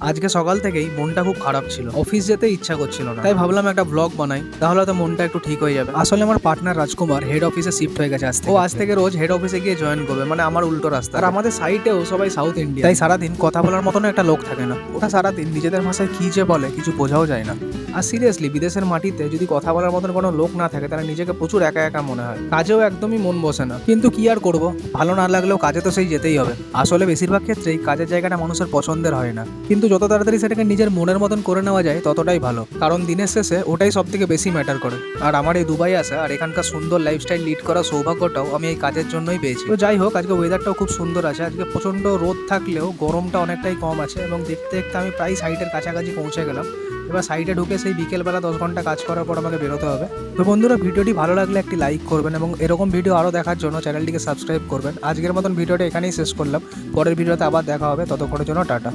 আজকে সকাল থেকেই মনটা খুব খারাপ ছিল, অফিস যেতে ইচ্ছা করছিল না। তাই ভাবলাম একটা ব্লগ বানাই, তাহলে হয়তো মনটা একটু ঠিক হয়ে যাবে। আসলে আমার পার্টনার রাজকুমার হেড অফিসে শিফট হয়ে গেছে আজ থেকে রোজ হেড অফিসে গিয়ে জয়েন করবে, মানে আমার উল্টো রাস্তা। আর আমাদের সাইটেও সবাই সাউথ ইন্ডিয়া, তাই সারাদিন কথা বলার মতন একটা লোক থাকে না। ওটা সারাদিন নিজেদের ভাষায় কি যে বলে কিছু বোঝাও যায় না। আর সিরিয়াসলি বিদেশের মাটিতে যদি কথা বলার মতন কোনো লোক না থাকে তাহলে নিজেকে প্রচুর একা একা মনে হয়, কাজেও একদমই মন বসে না। কিন্তু কি আর করব, ভালো না লাগলেও কাজে তো সেই যেতেই হবে। আসলে বেশিরভাগ ক্ষেত্রেই কাজের জায়গাটা মানুষের পছন্দের হয় না, কিন্তু যত তাড়াতাড়ি সেটাকে নিজের মনের মতন করে নেওয়া যায় ততটাই ভালো, কারণ দিনের শেষে ওটাই সব থেকে বেশি ম্যাটার করে। আর আমার এই দুবাই আসা আর এখানকার সুন্দর লাইফস্টাইল লিড করার সৌভাগ্যটাও আমি এই কাজের জন্যই পেয়েছি। তো যাই হোক, আজকে ওয়েদারটাও খুব সুন্দর আছে। আজকে প্রচন্ড রোদ থাকলেও গরমটা অনেকটাই কম আছে, এবং দেখতে দেখতে আমি প্রায় সাইটের কাছাকাছি পৌঁছে গেলাম। এবার সাইটে ঢুকে সেই বিকেলবেলা 10 ঘন্টা কাজ করার পর আমাকে বেরোতে হবে। তো বন্ধুরা, ভিডিওটি ভালো লাগলে একটি লাইক করবেন এবং এরকম ভিডিও আরও দেখার জন্য চ্যানেলটিকে সাবস্ক্রাইব করবেন। আজকের মতন ভিডিওটা এখানেই শেষ করলাম, পরের ভিডিওতে আবার দেখা হবে, ততক্ষণের জন্য টাটা।